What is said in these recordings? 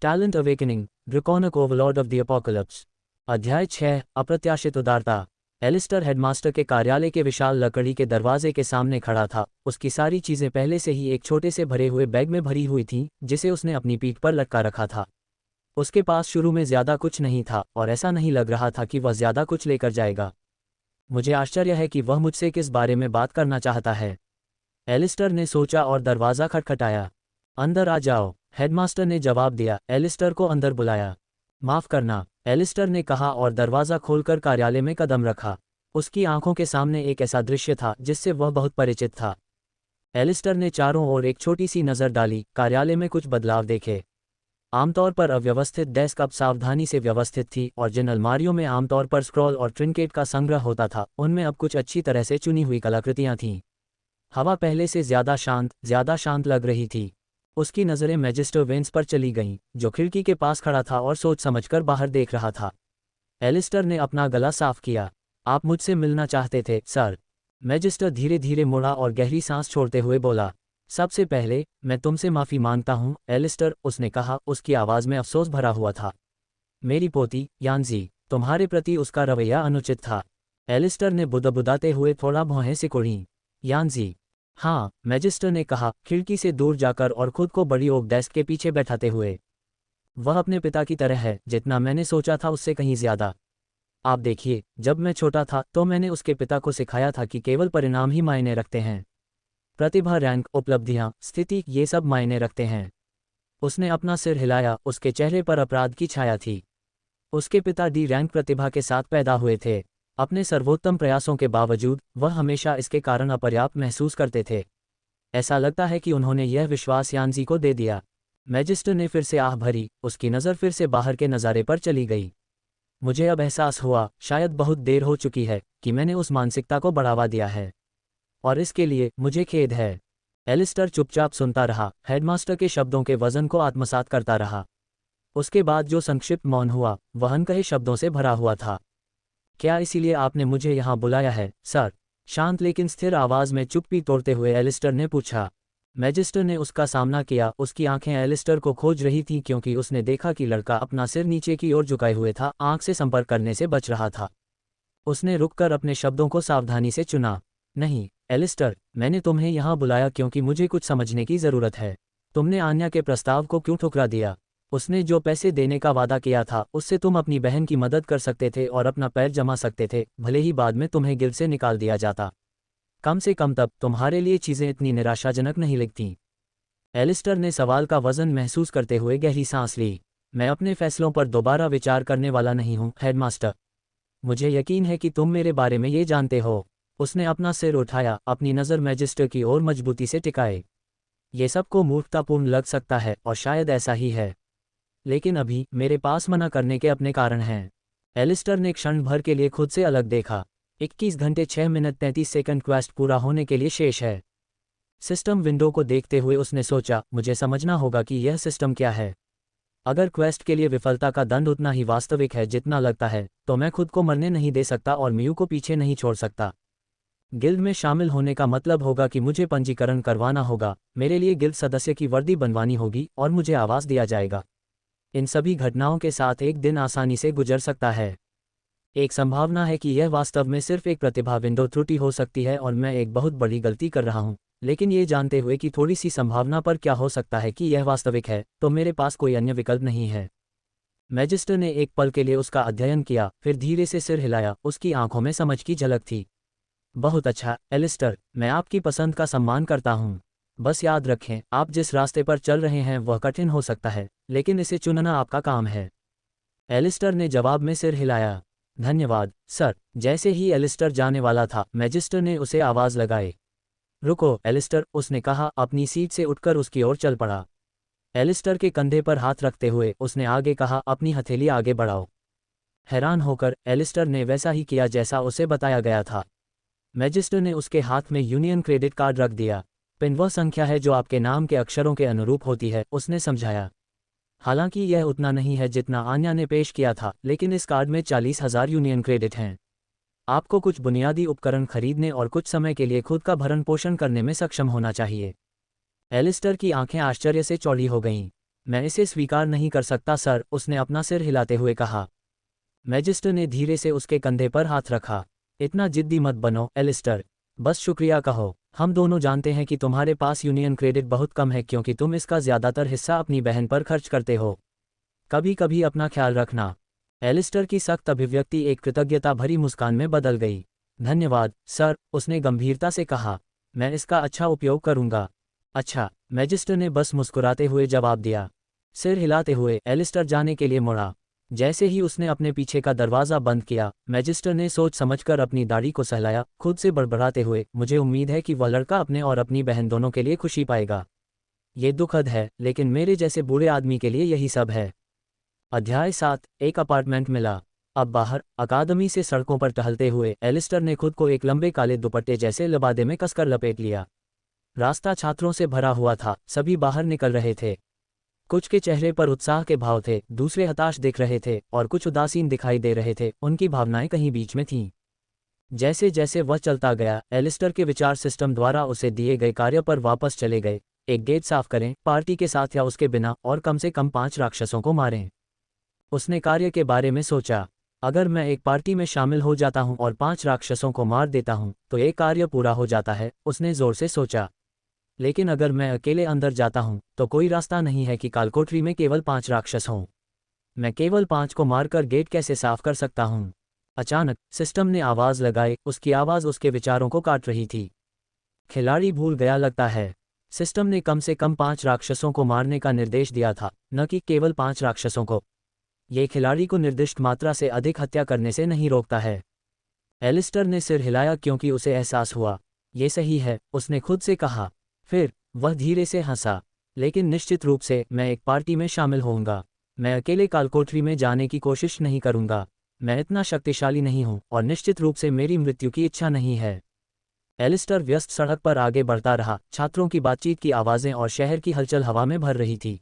Talent awakening, draconic overlord of the apocalypse. अध्याय 6, अप्रत्याशित उदारता। एलिस्टर हेडमास्टर के कार्यालय के विशाल लकड़ी के दरवाजे के सामने खड़ा था। उसकी सारी चीजें पहले से ही एक छोटे से भरे हुए बैग में भरी हुई थीं, जिसे उसने अपनी पीठ पर लटका रखा था। उसके पास शुरू में ज्यादा कुछ नहीं था और ऐसा नहीं लग रहा था कि वह ज्यादा कुछ लेकर जाएगा। मुझे आश्चर्य है कि वह मुझसे किस बारे में बात करना चाहता है, एलिस्टर ने सोचा और दरवाज़ा खटखटाया। अंदर आ जाओ, हेडमास्टर ने जवाब दिया। एलिस्टर को अंदर बुलाया। माफ़ करना, एलिस्टर ने कहा और दरवाज़ा खोलकर कार्यालय में कदम रखा। उसकी आंखों के सामने एक ऐसा दृश्य था जिससे वह बहुत परिचित था। एलिस्टर ने चारों ओर एक छोटी सी नज़र डाली। कार्यालय में कुछ बदलाव देखे। आमतौर पर अव्यवस्थित डेस्क अब सावधानी से व्यवस्थित थी और जिन अलमारियों में आमतौर पर स्क्रॉल और ट्रिंकेट का संग्रह होता था, उनमें अब कुछ अच्छी तरह से चुनी हुई कलाकृतियां थीं। हवा पहले से ज्यादा शांत लग रही थी। उसकी नज़रें मैजिस्टर वेंस पर चली गईं, जो खिड़की के पास खड़ा था और सोच समझकर बाहर देख रहा था। एलिस्टर ने अपना गला साफ किया। आप मुझसे मिलना चाहते थे, सर। मैजिस्टर धीरे धीरे मुड़ा और गहरी सांस छोड़ते हुए बोला। सबसे पहले मैं तुमसे माफ़ी मांगता हूँ, एलिस्टर, उसने कहा। उसकी आवाज़ में अफसोस भरा हुआ था। मेरी पोती यानजी, तुम्हारे प्रति उसका रवैया अनुचित था। एलिस्टर ने बुदबुदाते हुए थोड़ा भौहें सिकुड़ी। यानजी? हाँ, मैजिस्टर ने कहा, खिड़की से दूर जाकर और खुद को बड़ी ओक डेस्क के पीछे बैठाते हुए। वह अपने पिता की तरह है, जितना मैंने सोचा था उससे कहीं ज्यादा। आप देखिए, जब मैं छोटा था तो मैंने उसके पिता को सिखाया था कि केवल परिणाम ही मायने रखते हैं। प्रतिभा, रैंक, उपलब्धियां, स्थिति, ये सब मायने रखते हैं। उसने अपना सिर हिलाया। उसके चेहरे पर अपराध की छाया थी। उसके पिता डी रैंक प्रतिभा के साथ पैदा हुए थे। अपने सर्वोत्तम प्रयासों के बावजूद वह हमेशा इसके कारण अपर्याप्त महसूस करते थे। ऐसा लगता है कि उन्होंने यह विश्वास यानजी को दे दिया। मैजिस्टर ने फिर से आह भरी। उसकी नज़र फिर से बाहर के नज़ारे पर चली गई। मुझे अब एहसास हुआ, शायद बहुत देर हो चुकी है, कि मैंने उस मानसिकता को बढ़ावा दिया है, और इसके लिए मुझे खेद है। एलिस्टर चुपचाप सुनता रहा, हेडमास्टर के शब्दों के वजन को आत्मसात करता रहा। उसके बाद जो संक्षिप्त मौन हुआ, वह अनकहे शब्दों से भरा हुआ था। क्या इसीलिए आपने मुझे यहाँ बुलाया है, सर? शांत लेकिन स्थिर आवाज़ में चुप्पी तोड़ते हुए एलिस्टर ने पूछा। मैजिस्टर ने उसका सामना किया। उसकी आंखें एलिस्टर को खोज रही थीं क्योंकि उसने देखा कि लड़का अपना सिर नीचे की ओर झुकाए हुए था, आंख से संपर्क करने से बच रहा था। उसने रुककर अपने शब्दों को सावधानी से चुना। नहीं, एलिस्टर, मैंने तुम्हें यहाँ बुलाया क्योंकि मुझे कुछ समझने की ज़रूरत है। तुमने आन्या के प्रस्ताव को क्यों ठुकरा दिया? उसने जो पैसे देने का वादा किया था, उससे तुम अपनी बहन की मदद कर सकते थे और अपना पैर जमा सकते थे, भले ही बाद में तुम्हें गिल्ड से निकाल दिया जाता। कम से कम तब तुम्हारे लिए चीज़ें इतनी निराशाजनक नहीं लगतीं। एलिस्टर ने सवाल का वजन महसूस करते हुए गहरी सांस ली। मैं अपने फैसलों पर दोबारा विचार करने वाला नहीं हूँ, हेडमास्टर। मुझे यकीन है कि तुम मेरे बारे में ये जानते हो। उसने अपना सिर उठाया, अपनी नज़र मैजिस्टर की ओर मजबूती से टिकाए। ये सबको मूर्खतापूर्ण लग सकता है और शायद ऐसा ही है, लेकिन अभी मेरे पास मना करने के अपने कारण हैं। एलिस्टर ने क्षण भर के लिए खुद से अलग देखा। 21 घंटे 6 मिनट 33 सेकंड क्वेस्ट पूरा होने के लिए शेष है। सिस्टम विंडो को देखते हुए उसने सोचा, मुझे समझना होगा कि यह सिस्टम क्या है। अगर क्वेस्ट के लिए विफलता का दंड उतना ही वास्तविक है जितना लगता है, तो मैं खुद को मरने नहीं दे सकता और मियू को पीछे नहीं छोड़ सकता। गिल्ड में शामिल होने का मतलब होगा कि मुझे पंजीकरण करवाना होगा, मेरे लिए गिल्ड सदस्य की वर्दी बनवानी होगी और मुझे आवाज़ दिया जाएगा। इन सभी घटनाओं के साथ एक दिन आसानी से गुजर सकता है। एक संभावना है कि यह वास्तव में सिर्फ एक प्रतिभा विंडो त्रुटि हो सकती है और मैं एक बहुत बड़ी गलती कर रहा हूं, लेकिन ये जानते हुए कि थोड़ी सी संभावना पर क्या हो सकता है कि यह वास्तविक है, तो मेरे पास कोई अन्य विकल्प नहीं है। मैजिस्टर ने एक पल के लिए उसका अध्ययन किया, फिर धीरे से सिर हिलाया। उसकी आंखों में समझ की झलक थी। बहुत अच्छा, एलिस्टर, मैं आपकी पसंद का सम्मान करता हूँ। बस याद रखें, आप जिस रास्ते पर चल रहे हैं वह कठिन हो सकता है, लेकिन इसे चुनना आपका काम है। एलिस्टर ने जवाब में सिर हिलाया। धन्यवाद, सर। जैसे ही एलिस्टर जाने वाला था, मैजिस्टर ने उसे आवाज़ लगाई। रुको, एलिस्टर, उसने कहा, अपनी सीट से उठकर उसकी ओर चल पड़ा। एलिस्टर के कंधे पर हाथ रखते हुए उसने आगे कहा, अपनी हथेली आगे बढ़ाओ। हैरान होकर एलिस्टर ने वैसा ही किया जैसा उसे बताया गया था। मैजिस्टर ने उसके हाथ में यूनियन क्रेडिट कार्ड रख दिया। पिन वह संख्या है जो आपके नाम के अक्षरों के अनुरूप होती है, उसने समझाया। हालांकि यह उतना नहीं है जितना आन्या ने पेश किया था, लेकिन इस कार्ड में 40,000 यूनियन क्रेडिट हैं। आपको कुछ बुनियादी उपकरण खरीदने और कुछ समय के लिए खुद का भरण पोषण करने में सक्षम होना चाहिए। एलिस्टर की आंखें आश्चर्य से चौड़ी हो गईं। मैं इसे स्वीकार नहीं कर सकता सर, उसने अपना सिर हिलाते हुए कहा। मैजिस्टर ने धीरे से उसके कंधे पर हाथ रखा। इतना जिद्दी मत बनो एलिस्टर, बस शुक्रिया कहो। हम दोनों जानते हैं कि तुम्हारे पास यूनियन क्रेडिट बहुत कम है क्योंकि तुम इसका ज़्यादातर हिस्सा अपनी बहन पर खर्च करते हो। कभी कभी अपना ख्याल रखना। एलिस्टर की सख्त अभिव्यक्ति एक कृतज्ञता भरी मुस्कान में बदल गई। धन्यवाद सर, उसने गंभीरता से कहा। मैं इसका अच्छा उपयोग करूंगा। अच्छा, मैजिस्टर ने बस मुस्कुराते हुए जवाब दिया। सिर हिलाते हुए एलिस्टर जाने के लिए मुड़ा। जैसे ही उसने अपने पीछे का दरवाज़ा बंद किया, मैजिस्टर ने सोच समझकर अपनी दाढ़ी को सहलाया, खुद से बड़बड़ाते हुए, मुझे उम्मीद है कि वह लड़का अपने और अपनी बहन दोनों के लिए खुशी पाएगा। ये दुखद है, लेकिन मेरे जैसे बूढ़े आदमी के लिए यही सब है। अध्याय 7। एक अपार्टमेंट मिला। अब बाहर अकादमी से सड़कों पर टहलते हुए एलिस्टर ने खुद को एक लंबे काले दुपट्टे जैसे लिबादे में कसकर लपेट लिया। रास्ता छात्रों से भरा हुआ था, सभी बाहर निकल रहे थे। कुछ के चेहरे पर उत्साह के भाव थे, दूसरे हताश दिख रहे थे और कुछ उदासीन दिखाई दे रहे थे। उनकी भावनाएं कहीं बीच में थीं। जैसे जैसे वह चलता गया, एलिस्टर के विचार सिस्टम द्वारा उसे दिए गए कार्य पर वापस चले गए। एक गेट साफ करें, पार्टी के साथ या उसके बिना, और कम से कम 5 राक्षसों को मारें। उसने कार्य के बारे में सोचा। अगर मैं एक पार्टी में शामिल हो जाता हूं और 5 राक्षसों को मार देता हूं तो एक कार्य पूरा हो जाता है, उसने जोर से सोचा। लेकिन अगर मैं अकेले अंदर जाता हूं तो कोई रास्ता नहीं है कि कालकोठरी में केवल 5 राक्षस हों। मैं केवल 5 को मारकर गेट कैसे साफ कर सकता हूं? अचानक सिस्टम ने आवाज़ लगाई। उसकी आवाज़ उसके विचारों को काट रही थी। खिलाड़ी भूल गया लगता है। सिस्टम ने कम से कम 5 राक्षसों को मारने का निर्देश दिया था, न कि केवल 5 राक्षसों को। ये खिलाड़ी को निर्दिष्ट मात्रा से अधिक हत्या करने से नहीं रोकता है। एलिस्टर ने सिर हिलाया क्योंकि उसे एहसास हुआ। ये सही है, उसने खुद से कहा। फिर वह धीरे से हंसा। लेकिन निश्चित रूप से मैं एक पार्टी में शामिल होऊंगा। मैं अकेले कालकोठरी में जाने की कोशिश नहीं करूंगा। मैं इतना शक्तिशाली नहीं हूं और निश्चित रूप से मेरी मृत्यु की इच्छा नहीं है। एलिस्टर व्यस्त सड़क पर आगे बढ़ता रहा। छात्रों की बातचीत की आवाज़ें और शहर की हलचल हवा में भर रही थी।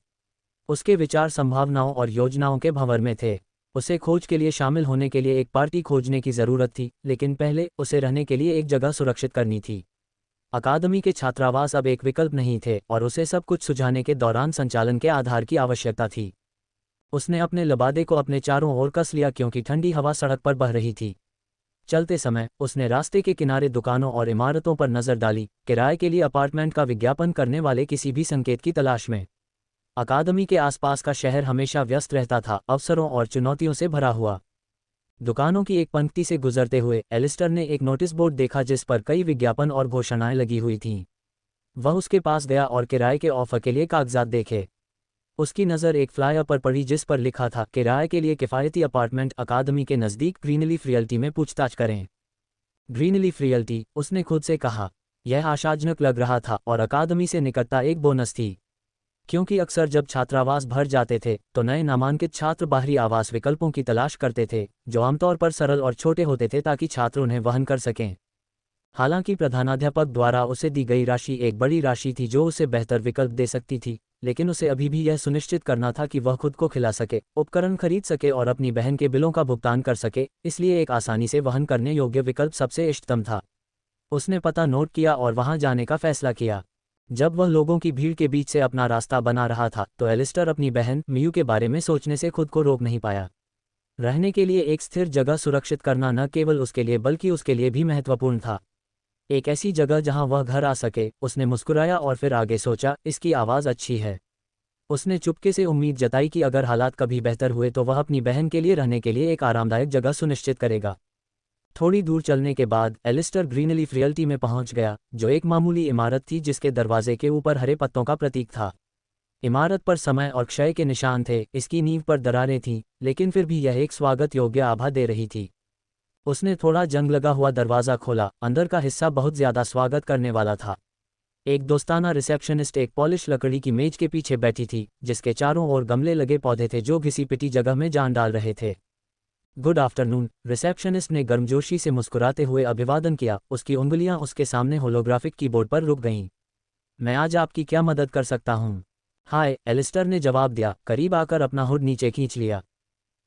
उसके विचार संभावनाओं और योजनाओं के भंवर में थे। उसे खोज के लिए शामिल होने के लिए एक पार्टी खोजने की ज़रूरत थी, लेकिन पहले उसे रहने के लिए एक जगह सुरक्षित करनी थी। अकादमी के छात्रावास अब एक विकल्प नहीं थे और उसे सब कुछ सुझाने के दौरान संचालन के आधार की आवश्यकता थी। उसने अपने लबादे को अपने चारों ओर कस लिया क्योंकि ठंडी हवा सड़क पर बह रही थी। चलते समय उसने रास्ते के किनारे दुकानों और इमारतों पर नज़र डाली, किराए के लिए अपार्टमेंट का विज्ञापन करने वाले किसी भी संकेत की तलाश में। अकादमी के आसपास का शहर हमेशा व्यस्त रहता था, अवसरों और चुनौतियों से भरा हुआ। दुकानों की एक पंक्ति से गुजरते हुए एलिस्टर ने एक नोटिस बोर्ड देखा जिस पर कई विज्ञापन और घोषणाएं लगी हुई थीं। वह उसके पास गया और किराए के ऑफर के लिए कागजात देखे। उसकी नज़र एक फ्लायर पर पड़ी जिस पर लिखा था, किराए के लिए किफ़ायती अपार्टमेंट अकादमी के नज़दीक ग्रीनलीफ रियल्टी में पूछताछ करें। ग्रीनलीफ रियल्टी, उसने खुद से कहा। यह आशाजनक लग रहा था और अकादमी से निकटता एक बोनस थी, क्योंकि अक्सर जब छात्रावास भर जाते थे तो नए नामांकित छात्र बाहरी आवास विकल्पों की तलाश करते थे, जो आमतौर पर सरल और छोटे होते थे ताकि छात्र उन्हें वहन कर सकें। हालांकि प्रधानाध्यापक द्वारा उसे दी गई राशि एक बड़ी राशि थी जो उसे बेहतर विकल्प दे सकती थी, लेकिन उसे अभी भी यह सुनिश्चित करना था कि वह खुद को खिला सके, उपकरण खरीद सके और अपनी बहन के बिलों का भुगतान कर सके। इसलिए एक आसानी से वहन करने योग्य विकल्प सबसे इष्टतम था। उसने पता नोट किया और वहां जाने का फैसला किया। जब वह लोगों की भीड़ के बीच से अपना रास्ता बना रहा था तो एलिस्टर अपनी बहन मियू के बारे में सोचने से खुद को रोक नहीं पाया। रहने के लिए एक स्थिर जगह सुरक्षित करना न केवल उसके लिए बल्कि उसके लिए भी महत्वपूर्ण था। एक ऐसी जगह जहां वह घर आ सके। उसने मुस्कुराया और फिर आगे सोचा, इसकी आवाज़ अच्छी है। उसने चुपके से उम्मीद जताई कि अगर हालात कभी बेहतर हुए तो वह अपनी बहन के लिए रहने के लिए एक आरामदायक जगह सुनिश्चित करेगा। थोड़ी दूर चलने के बाद एलिस्टर ग्रीनलीफ रियल्टी में पहुंच गया, जो एक मामूली इमारत थी जिसके दरवाजे के ऊपर हरे पत्तों का प्रतीक था। इमारत पर समय और क्षय के निशान थे, इसकी नींव पर दरारें थीं, लेकिन फिर भी यह एक स्वागत योग्य आभा दे रही थी। उसने थोड़ा जंग लगा हुआ दरवाज़ा खोला। अंदर का हिस्सा बहुत ज़्यादा स्वागत करने वाला था। एक दोस्ताना रिसेप्शनिस्ट एक पॉलिश लकड़ी की मेज के पीछे बैठी थी, जिसके चारों ओर गमले लगे पौधे थे जो घिसी पिटी जगह में जान डाल रहे थे। गुड आफ्टरनून, रिसेप्शनिस्ट ने गर्मजोशी से मुस्कुराते हुए अभिवादन किया। उसकी उंगलियां उसके सामने होलोग्राफिक कीबोर्ड पर रुक गईं। मैं आज आपकी क्या मदद कर सकता हूं? हाय, एलिस्टर ने जवाब दिया, करीब आकर अपना हुड नीचे खींच लिया।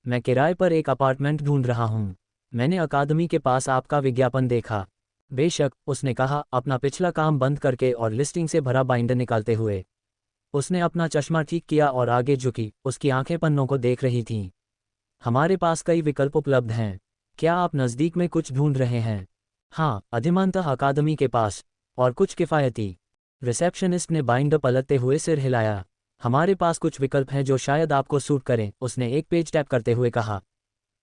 मैं किराए पर एक अपार्टमेंट ढूंढ रहा हूं। मैंने अकादमी के पास आपका विज्ञापन देखा। बेशक, उसने कहा, अपना पिछला काम बंद करके और लिस्टिंग से भरा बाइंडर निकालते हुए। उसने अपना चश्मा ठीक किया और आगे झुकी, उसकी आंखें पन्नों को देख रही थीं। हमारे पास कई विकल्प उपलब्ध हैं। क्या आप नज़दीक में कुछ ढूंढ रहे हैं? हाँ, अधिमानतः अकादमी के पास। और कुछ किफ़ायती? रिसेप्शनिस्ट ने बाइंडर पलटते हुए सिर हिलाया। हमारे पास कुछ विकल्प हैं जो शायद आपको सूट करें, उसने एक पेज टैप करते हुए कहा।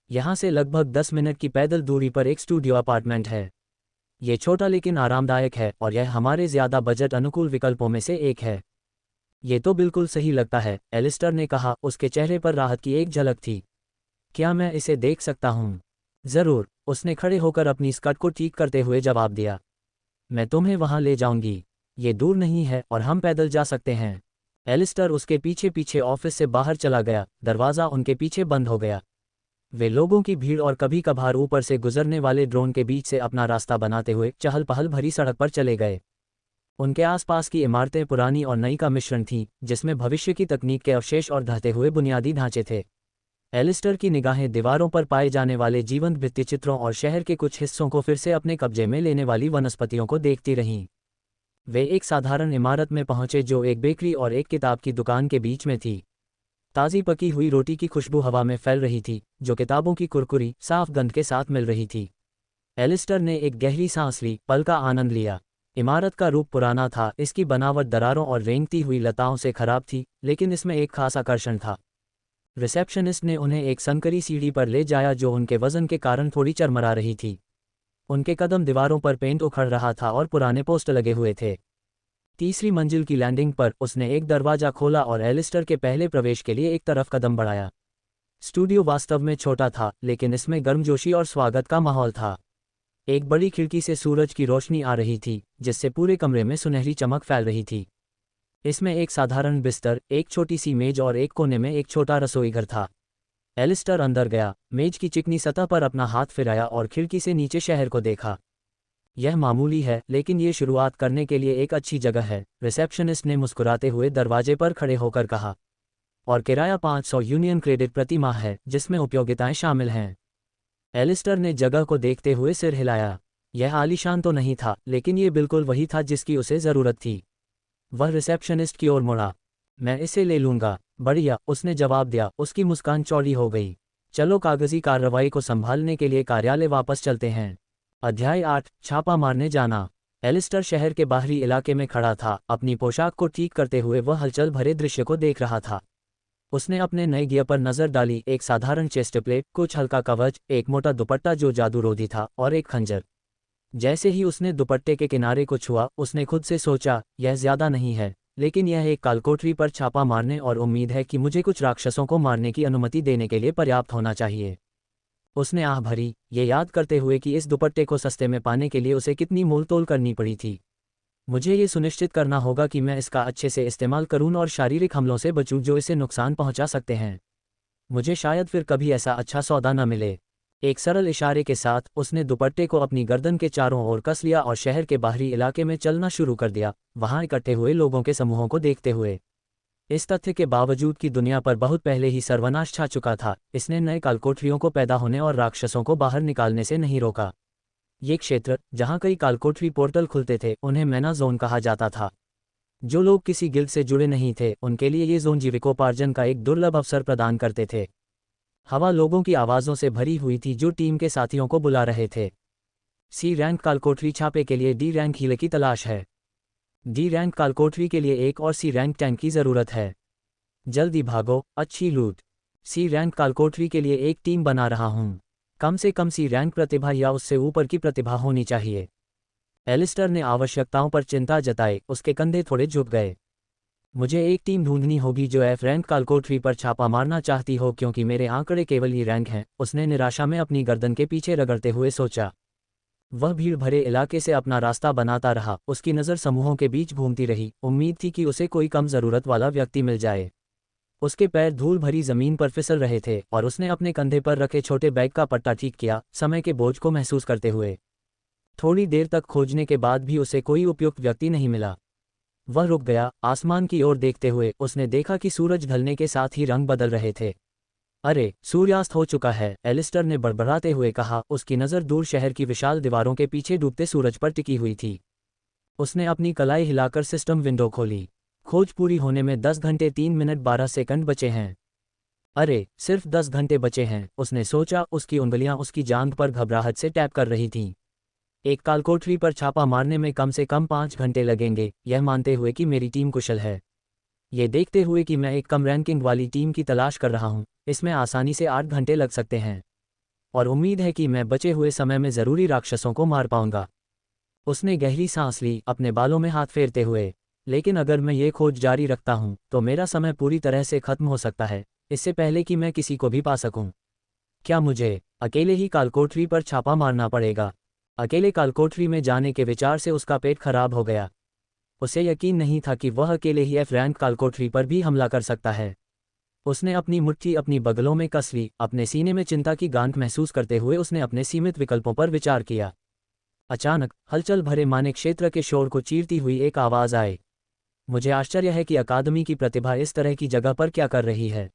यहाँ से लगभग 10 मिनट की पैदल दूरी पर एक स्टूडियो अपार्टमेंट है। ये छोटा लेकिन आरामदायक है और यह हमारे ज़्यादा बजट अनुकूल विकल्पों में से एक है। ये तो बिल्कुल सही लगता है, एलिस्टर ने कहा, उसके चेहरे पर राहत की एक झलक थी। क्या मैं इसे देख सकता हूँ? ज़रूर, उसने खड़े होकर अपनी स्कर्ट को ठीक करते हुए जवाब दिया। मैं तुम्हें वहाँ ले जाऊंगी। ये दूर नहीं है और हम पैदल जा सकते हैं। एलिस्टर उसके पीछे पीछे ऑफिस से बाहर चला गया, दरवाज़ा उनके पीछे बंद हो गया। वे लोगों की भीड़ और कभी कभार ऊपर से गुजरने वाले ड्रोन के बीच से अपना रास्ता बनाते हुए चहल पहल भरी सड़क पर चले गए। उनके आसपास की इमारतें पुरानी और नई का मिश्रण थीं, जिसमें भविष्य की तकनीक के अवशेष और ढहते हुए बुनियादी ढांचे थे। एलिस्टर की निगाहें दीवारों पर पाए जाने वाले जीवंत भित्तिचित्रों और शहर के कुछ हिस्सों को फिर से अपने कब्जे में लेने वाली वनस्पतियों को देखती रहीं। वे एक साधारण इमारत में पहुंचे जो एक बेकरी और एक किताब की दुकान के बीच में थी। ताज़ी पकी हुई रोटी की खुशबू हवा में फैल रही थी, जो किताबों की कुरकुरी, साफ गंध के साथ मिल रही थी। एलिस्टर ने एक गहरी सांस ली, पल का आनंद लिया। इमारत का रूप पुराना था, इसकी बनावट दरारों और रेंगती हुई लताओं से खराब थी, लेकिन इसमें एक खास आकर्षण था। रिसेप्शनिस्ट ने उन्हें एक संकरी सीढ़ी पर ले जाया जो उनके वजन के कारण थोड़ी चरमरा रही थी। उनके कदम दीवारों पर पेंट उखड़ रहा था और पुराने पोस्टर लगे हुए थे। तीसरी मंजिल की लैंडिंग पर उसने एक दरवाज़ा खोला और एलिस्टर के पहले प्रवेश के लिए एक तरफ कदम बढ़ाया। स्टूडियो वास्तव में छोटा था, लेकिन इसमें गर्मजोशी और स्वागत का माहौल था। एक बड़ी खिड़की से सूरज की रोशनी आ रही थी, जिससे पूरे कमरे में सुनहरी चमक फैल रही थी। इसमें एक साधारण बिस्तर, एक छोटी सी मेज और एक कोने में एक छोटा रसोईघर था। एलिस्टर अंदर गया, मेज की चिकनी सतह पर अपना हाथ फिराया और खिड़की से नीचे शहर को देखा। यह मामूली है, लेकिन ये शुरुआत करने के लिए एक अच्छी जगह है, रिसेप्शनिस्ट ने मुस्कुराते हुए दरवाजे पर खड़े होकर कहा। और किराया 500 यूनियन क्रेडिट प्रति माह है, जिसमें उपयोगिताएं शामिल हैं। एलिस्टर ने जगह को देखते हुए सिर हिलाया। यह आलीशान तो नहीं था, लेकिन ये बिल्कुल वही था जिसकी उसे ज़रूरत थी। वह रिसेप्शनिस्ट की ओर मुड़ा। मैं इसे ले लूँगा। बढ़िया, उसने जवाब दिया, उसकी मुस्कान चौड़ी हो गई। चलो कागजी कार्रवाई को संभालने के लिए कार्यालय वापस चलते हैं। अध्याय 8, छापा मारने जाना। एलिस्टर शहर के बाहरी इलाके में खड़ा था, अपनी पोशाक को ठीक करते हुए वह हलचल भरे दृश्य को देख रहा था। उसने अपने नए गियर पर नज़र डाली, एक साधारण चेस्ट प्लेट, कुछ हल्का कवच, एक मोटा दुपट्टा जो जादूरोधी था, और एक खंजर। जैसे ही उसने दुपट्टे के किनारे को छुआ, उसने खुद से सोचा, यह ज़्यादा नहीं है, लेकिन यह एक कालकोठरी पर छापा मारने और उम्मीद है कि मुझे कुछ राक्षसों को मारने की अनुमति देने के लिए पर्याप्त होना चाहिए। उसने आह भरी, ये याद करते हुए कि इस दुपट्टे को सस्ते में पाने के लिए उसे कितनी मोलतोल करनी पड़ी थी। मुझे ये सुनिश्चित करना होगा कि मैं इसका अच्छे से इस्तेमाल करूं और शारीरिक हमलों से बचूं जो इसे नुकसान पहुंचा सकते हैं। मुझे शायद फिर कभी ऐसा अच्छा सौदा न मिले। एक सरल इशारे के साथ उसने दुपट्टे को अपनी गर्दन के चारों ओर कस लिया और शहर के बाहरी इलाके में चलना शुरू कर दिया, वहां इकट्ठे हुए लोगों के समूहों को देखते हुए। इस तथ्य के बावजूद कि दुनिया पर बहुत पहले ही सर्वनाश छा चुका था, इसने नए कालकोठरियों को पैदा होने और राक्षसों को बाहर निकालने से नहीं रोका। ये क्षेत्र, जहां कई कालकोठरी पोर्टल खुलते थे, उन्हें मैना जोन कहा जाता था। जो लोग किसी गिल्ड से जुड़े नहीं थे, उनके लिए ये जोन जीविकोपार्जन का एक दुर्लभ अवसर प्रदान करते थे। हवा लोगों की आवाज़ों से भरी हुई थी जो टीम के साथियों को बुला रहे थे। सी रैंक कालकोठरी छापे के लिए डी रैंक हीले की तलाश है। डी रैंक कालकोठरी के लिए एक और सी रैंक टैंक की ज़रूरत है। जल्दी भागो, अच्छी लूट। सी रैंक कालकोठरी के लिए एक टीम बना रहा हूँ। कम से कम सी रैंक प्रतिभा या उससे ऊपर की प्रतिभा होनी चाहिए। एलिस्टर ने आवश्यकताओं पर चिंता जताई, उसके कंधे थोड़े झुक गए। मुझे एक टीम ढूंढनी होगी जो एफ रैंक कालकोठरी पर छापा मारना चाहती हो, क्योंकि मेरे आंकड़े केवल ई रैंक हैं, उसने निराशा में अपनी गर्दन के पीछे रगड़ते हुए सोचा। वह भीड़ भरे इलाके से अपना रास्ता बनाता रहा, उसकी नज़र समूहों के बीच घूमती रही, उम्मीद थी कि उसे कोई कम ज़रूरत वाला व्यक्ति मिल जाए। उसके पैर धूल भरी ज़मीन पर फिसल रहे थे और उसने अपने कंधे पर रखे छोटे बैग का पट्टा ठीक किया, समय के बोझ को महसूस करते हुए। थोड़ी देर तक खोजने के बाद भी उसे कोई उपयुक्त व्यक्ति नहीं मिला। वह रुक गया, आसमान की ओर देखते हुए। उसने देखा कि सूरज ढलने के साथ ही रंग बदल रहे थे। अरे, सूर्यास्त हो चुका है, एलिस्टर ने बड़बड़ाते हुए कहा, उसकी नज़र दूर शहर की विशाल दीवारों के पीछे डूबते सूरज पर टिकी हुई थी। उसने अपनी कलाई हिलाकर सिस्टम विंडो खोली। खोज पूरी होने में 10 घंटे 3 मिनट 12 सेकंड बचे हैं। अरे, सिर्फ 10 घंटे बचे हैं, उसने सोचा। उसकी उंगलियां उसकी जांघ पर घबराहट से टैप कर रही थीं। एक कालकोठरी पर छापा मारने में कम से कम 5 घंटे लगेंगे, यह मानते हुए कि मेरी टीम कुशल है। ये देखते हुए कि मैं एक कम रैंकिंग वाली टीम की तलाश कर रहा हूँ, इसमें आसानी से 8 घंटे लग सकते हैं। और उम्मीद है कि मैं बचे हुए समय में ज़रूरी राक्षसों को मार पाऊंगा। उसने गहरी सांस ली, अपने बालों में हाथ फेरते हुए। लेकिन अगर मैं ये खोज जारी रखता हूँ तो मेरा समय पूरी तरह से खत्म हो सकता है, इससे पहले कि मैं किसी को भी पा सकूं। क्या मुझे अकेले ही कालकोठरी पर छापा मारना पड़ेगा? अकेले कालकोठरी में जाने के विचार से उसका पेट खराब हो गया। उसे यकीन नहीं था कि वह अकेले ही एफ रैंक कालकोठरी पर भी हमला कर सकता है। उसने अपनी मुट्ठी अपनी बगलों में कस ली, अपने सीने में चिंता की गांठ महसूस करते हुए उसने अपने सीमित विकल्पों पर विचार किया। अचानक हलचल भरे माने क्षेत्र के शोर को चीरती हुई एक आवाज़ आई। मुझे आश्चर्य है कि अकादमी की प्रतिभा इस तरह की जगह पर क्या कर रही है।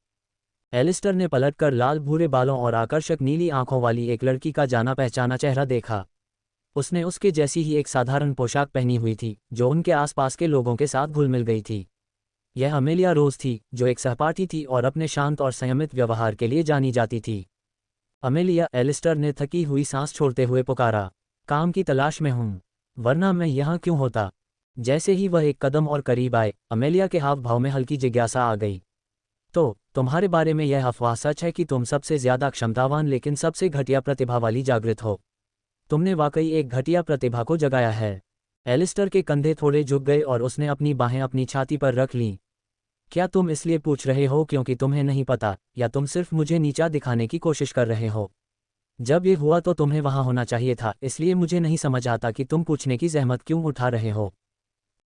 एलिस्टर ने पलटकर लाल भूरे बालों और आकर्षक नीली आंखों वाली एक लड़की का जाना पहचाना चेहरा देखा। उसने उसके जैसी ही एक साधारण पोशाक पहनी हुई थी, जो उनके आसपास के लोगों के साथ घुल मिल गई थी। यह अमेलिया रोज थी, जो एक सहपाठी थी और अपने शांत और संयमित व्यवहार के लिए जानी जाती थी। अमेलिया, एलिस्टर ने थकी हुई सांस छोड़ते हुए पुकारा। काम की तलाश में हूँ, वरना मैं यहाँ क्यों होता? जैसे ही वह एक कदम और करीब आए, अमेलिया के हाव भाव में हल्की जिज्ञासा आ गई। तो तुम्हारे बारे में यह अफवाह सच है कि तुम सबसे ज्यादा क्षमतावान लेकिन सबसे घटिया प्रतिभा वाली जागृत हो? तुमने वाकई एक घटिया प्रतिभा को जगाया है। एलिस्टर के कंधे थोड़े झुक गए और उसने अपनी बाहें अपनी छाती पर रख लीं। क्या तुम इसलिए पूछ रहे हो क्योंकि तुम्हें नहीं पता, या तुम सिर्फ मुझे नीचा दिखाने की कोशिश कर रहे हो? जब ये हुआ तो तुम्हें वहां होना चाहिए था, इसलिए मुझे नहीं समझ आता कि तुम पूछने की जहमत क्यों उठा रहे हो।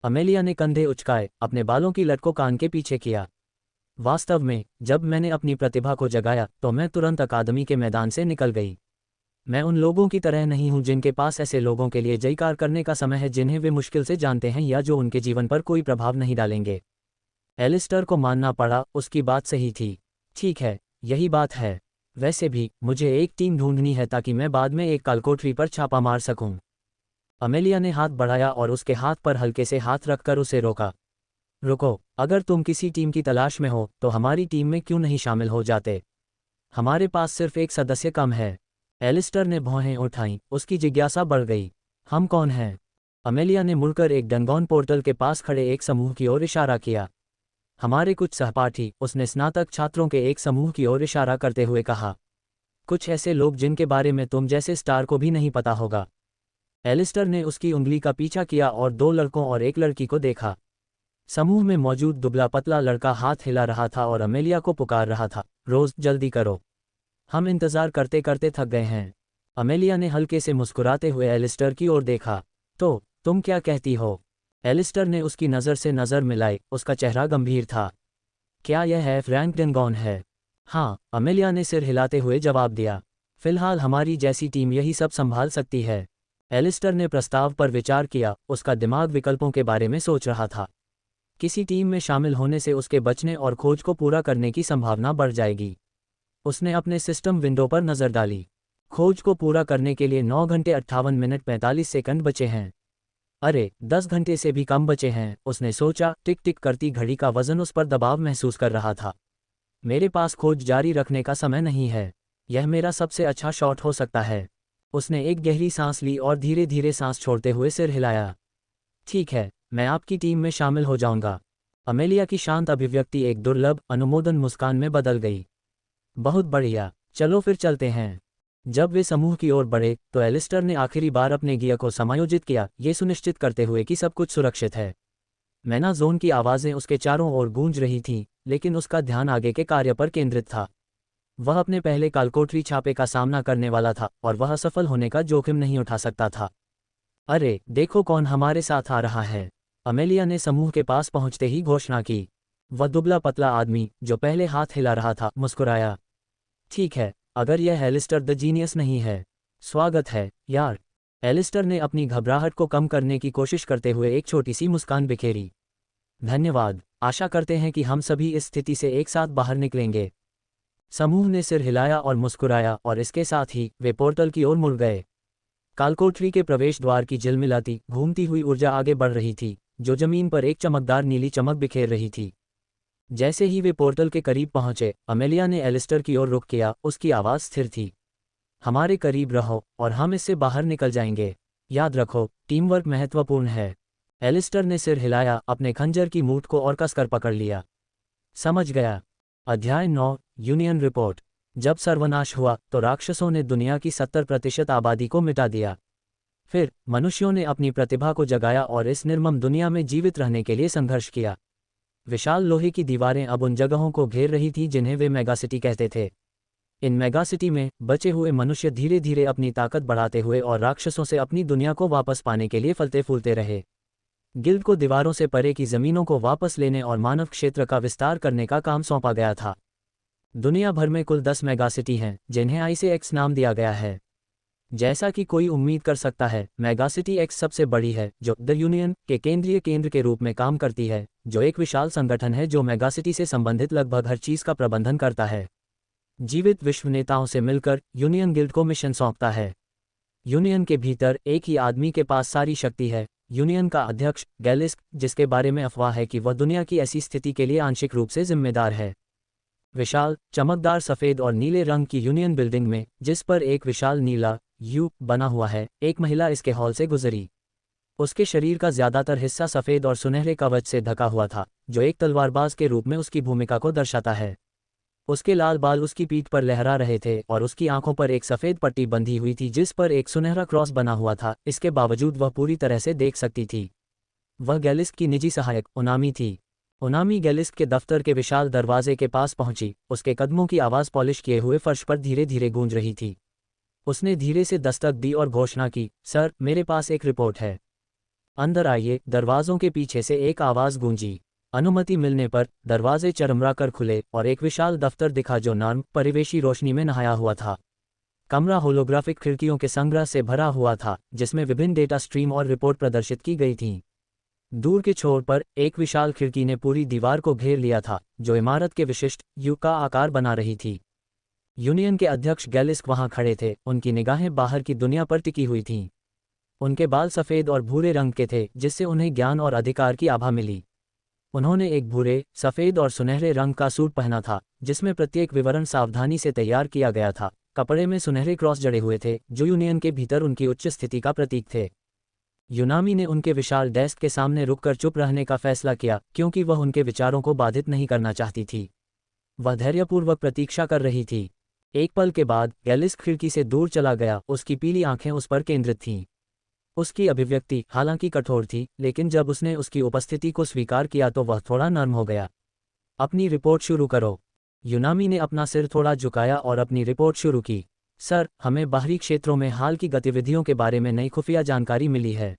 अमेलिया ने कंधे उचकाए, अपने बालों की लट को कान के पीछे किया। वास्तव में जब मैंने अपनी प्रतिभा को जगाया तो मैं तुरंत अकादमी के मैदान से निकल गई। मैं उन लोगों की तरह नहीं हूं जिनके पास ऐसे लोगों के लिए जयकार करने का समय है जिन्हें वे मुश्किल से जानते हैं या जो उनके जीवन पर कोई प्रभाव नहीं डालेंगे। एलिस्टर को मानना पड़ा, उसकी बात सही थी। ठीक है, यही बात है। वैसे भी मुझे एक टीम ढूंढनी है ताकि मैं बाद में एक कालकोठरी पर छापा मार सकूं। अमेलिया ने हाथ बढ़ाया और उसके हाथ पर हल्के से हाथ रखकर उसे रोका। रुको, अगर तुम किसी टीम की तलाश में हो तो हमारी टीम में क्यों नहीं शामिल हो जाते? हमारे पास सिर्फ एक सदस्य कम है। एलिस्टर ने भौहें उठाईं, उसकी जिज्ञासा बढ़ गई। हम कौन हैं? अमेलिया ने मुड़कर एक डंगॉन पोर्टल के पास खड़े एक समूह की ओर इशारा किया। हमारे कुछ सहपाठी, उसने स्नातक छात्रों के एक समूह की ओर इशारा करते हुए कहा। कुछ ऐसे लोग जिनके बारे में तुम जैसे स्टार को भी नहीं पता होगा। एलिस्टर ने उसकी उंगली का पीछा किया और 2 लड़कों और एक लड़की को देखा। समूह में मौजूद दुबला पतला लड़का हाथ हिला रहा था और अमेलिया को पुकार रहा था, रोज जल्दी करो, हम इंतजार करते करते थक गए हैं। अमेलिया ने हल्के से मुस्कुराते हुए एलिस्टर की ओर देखा। तो तुम क्या कहती हो? एलिस्टर ने उसकी नज़र से नज़र मिलाई, उसका चेहरा गंभीर था। क्या यह है फ्रैंक डेनगॉन है? हाँ, अमेलिया ने सिर हिलाते हुए जवाब दिया। फिलहाल हमारी जैसी टीम यही सब संभाल सकती है। एलिस्टर ने प्रस्ताव पर विचार किया, उसका दिमाग विकल्पों के बारे में सोच रहा था। किसी टीम में शामिल होने से उसके बचने और खोज को पूरा करने की संभावना बढ़ जाएगी। उसने अपने सिस्टम विंडो पर नज़र डाली। खोज को पूरा करने के लिए 9 घंटे 58 मिनट 45 सेकंड बचे हैं। अरे, 10 घंटे से भी कम बचे हैं, उसने सोचा। टिक टिक करती घड़ी का वजन उस पर दबाव महसूस कर रहा था। मेरे पास खोज जारी रखने का समय नहीं है। यह मेरा सबसे अच्छा शॉट हो सकता है। उसने एक गहरी सांस ली और धीरे धीरे सांस छोड़ते हुए सिर हिलाया। ठीक है, मैं आपकी टीम में शामिल हो जाऊंगा। अमेलिया की शांत अभिव्यक्ति एक दुर्लभ अनुमोदन मुस्कान में बदल गई। बहुत बढ़िया, चलो फिर चलते हैं। जब वे समूह की ओर बढ़े तो एलिस्टर ने आखिरी बार अपने गियर को समायोजित किया, ये सुनिश्चित करते हुए कि सब कुछ सुरक्षित है। मैना जोन की आवाज़ें उसके चारों ओर गूंज रही थीं, लेकिन उसका ध्यान आगे के कार्य पर केंद्रित था। वह अपने पहले कालकोठरी छापे का सामना करने वाला था और वह असफल होने का जोखिम नहीं उठा सकता था। अरे, देखो कौन हमारे साथ आ रहा है, अमेलिया ने समूह के पास पहुंचते ही घोषणा की। वह दुबला पतला आदमी, जो पहले हाथ हिला रहा था, मुस्कुराया। ठीक है, अगर यह एलिस्टर द जीनियस नहीं है। स्वागत है, यार। एलिस्टर ने अपनी घबराहट को कम करने की कोशिश करते हुए एक छोटी सी मुस्कान बिखेरी। धन्यवाद, आशा करते हैं कि हम सभी इस स्थिति से एक साथ बाहर निकलेंगे। समूह ने सिर हिलाया और मुस्कुराया और इसके साथ ही वे पोर्टल की ओर मुड़ गए। कालकोठरी के प्रवेश द्वार की झिलमिलाती घूमती हुई ऊर्जा आगे बढ़ रही थी, जो जमीन पर एक चमकदार नीली चमक बिखेर रही थी। जैसे ही वे पोर्टल के करीब पहुंचे, अमेलिया ने एलिस्टर की ओर रुख किया। उसकी आवाज़ स्थिर थी। हमारे करीब रहो और हम इससे बाहर निकल जाएंगे। याद रखो, टीम वर्क महत्वपूर्ण है। एलिस्टर ने सिर हिलाया, अपने खंजर की मूठ को और कसकर पकड़ लिया। समझ गया। अध्याय 9, यूनियन रिपोर्ट। जब सर्वनाश हुआ तो राक्षसों ने दुनिया की 70% आबादी को मिटा दिया। फिर मनुष्यों ने अपनी प्रतिभा को जगाया और इस निर्मम दुनिया में जीवित रहने के लिए संघर्ष किया। विशाल लोहे की दीवारें अब उन जगहों को घेर रही थीं जिन्हें वे मेगासिटी कहते थे। इन मेगासिटी में बचे हुए मनुष्य धीरे धीरे अपनी ताकत बढ़ाते हुए और राक्षसों से अपनी दुनिया को वापस पाने के लिए फलते फूलते रहे। गिल्ड को दीवारों से परे की जमीनों को वापस लेने और मानव क्षेत्र का विस्तार करने का काम सौंपा गया था। दुनिया भर में कुल 10 मेगासिटी हैं, जिन्हें ICX नाम दिया गया है। जैसा कि कोई उम्मीद कर सकता है, मेगासिटी X सबसे बड़ी है, जो द यूनियन के केंद्रीय केंद्र के रूप में काम करती है, जो एक विशाल संगठन है जो मेगासिटी से संबंधित लगभग हर चीज़ का प्रबंधन करता है। जीवित विश्व नेताओं से मिलकर यूनियन गिल्ड को मिशन सौंपता है। यूनियन के भीतर एक ही आदमी के पास सारी शक्ति है, यूनियन का अध्यक्ष गैलिस्क, जिसके बारे में अफवाह है कि वह दुनिया की ऐसी स्थिति के लिए आंशिक रूप से जिम्मेदार है। विशाल चमकदार सफ़ेद और नीले रंग की यूनियन बिल्डिंग में, जिस पर एक विशाल नीला यू बना हुआ है, एक महिला इसके हॉल से गुजरी। उसके शरीर का ज्यादातर हिस्सा सफ़ेद और सुनहरे कवच से ढका हुआ था, जो एक तलवारबाज के रूप में उसकी भूमिका को दर्शाता है। उसके लाल बाल उसकी पीठ पर लहरा रहे थे और उसकी आंखों पर एक सफ़ेद पट्टी बंधी हुई थी जिस पर एक सुनहरा क्रॉस बना हुआ था। इसके बावजूद वह पूरी तरह से देख सकती थी। वह गैलिस्क की निजी सहायक ओनामी थी। ओनामी गैलिस्क के दफ्तर के विशाल दरवाजे के पास पहुंची। उसके कदमों की आवाज़ पॉलिश किए हुए फर्श पर धीरे धीरे गूंज रही थी। उसने धीरे से दस्तक दी और घोषणा की, सर, मेरे पास एक रिपोर्ट है। अंदर आइए। दरवाज़ों के पीछे से एक आवाज़ गूंजी। अनुमति मिलने पर दरवाजे चरमरा कर खुले और एक विशाल दफ्तर दिखा जो नर्म परिवेशी रोशनी में नहाया हुआ था। कमरा होलोग्राफिक खिड़कियों के संग्रह से भरा हुआ था, जिसमें विभिन्न डेटा स्ट्रीम और रिपोर्ट प्रदर्शित की गई थीं। दूर के छोर पर एक विशाल खिड़की ने पूरी दीवार को घेर लिया था, जो इमारत के विशिष्ट यू का आकार बना रही थी। यूनियन के अध्यक्ष गैलिस्क वहां खड़े थे। उनकी निगाहें बाहर की दुनिया पर टिकी हुई थीं। उनके बाल सफ़ेद और भूरे रंग के थे, जिससे उन्हें ज्ञान और अधिकार की आभा मिली। उन्होंने एक भूरे, सफ़ेद और सुनहरे रंग का सूट पहना था, जिसमें प्रत्येक विवरण सावधानी से तैयार किया गया था। कपड़े में सुनहरे क्रॉस जड़े हुए थे, जो यूनियन के भीतर उनकी उच्च स्थिति का प्रतीक थे। यूनामी ने उनके विशाल डेस्क के सामने रुककर चुप रहने का फैसला किया, क्योंकि वह उनके विचारों को बाधित नहीं करना चाहती थी। वह धैर्यपूर्वक प्रतीक्षा कर रही थी। एक पल के बाद गैलिस्क खिड़की से दूर चला गया। उसकी पीली आंखें उस पर केंद्रित थीं। उसकी अभिव्यक्ति हालांकि कठोर थी, लेकिन जब उसने उसकी उपस्थिति को स्वीकार किया तो वह थोड़ा नर्म हो गया। अपनी रिपोर्ट शुरू करो। यूनामी ने अपना सिर थोड़ा झुकाया और अपनी रिपोर्ट शुरू की। सर, हमें बाहरी क्षेत्रों में हाल की गतिविधियों के बारे में नई खुफिया जानकारी मिली है।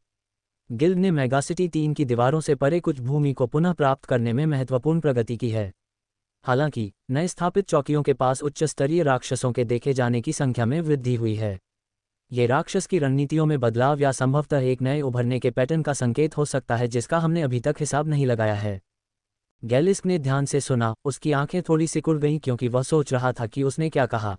गिल्ड ने मेगासिटी 3 की दीवारों से परे कुछ भूमि को पुनः प्राप्त करने में महत्वपूर्ण प्रगति की है। हालांकि नए स्थापित चौकियों के पास उच्च स्तरीय राक्षसों के देखे जाने की संख्या में वृद्धि हुई है। ये राक्षस की रणनीतियों में बदलाव या संभवतः एक नए उभरने के पैटर्न का संकेत हो सकता है जिसका हमने अभी तक हिसाब नहीं लगाया है। गैलिस्क ने ध्यान से सुना। उसकी आंखें थोड़ी सिकुड़ गईं क्योंकि वह सोच रहा था कि उसने क्या कहा।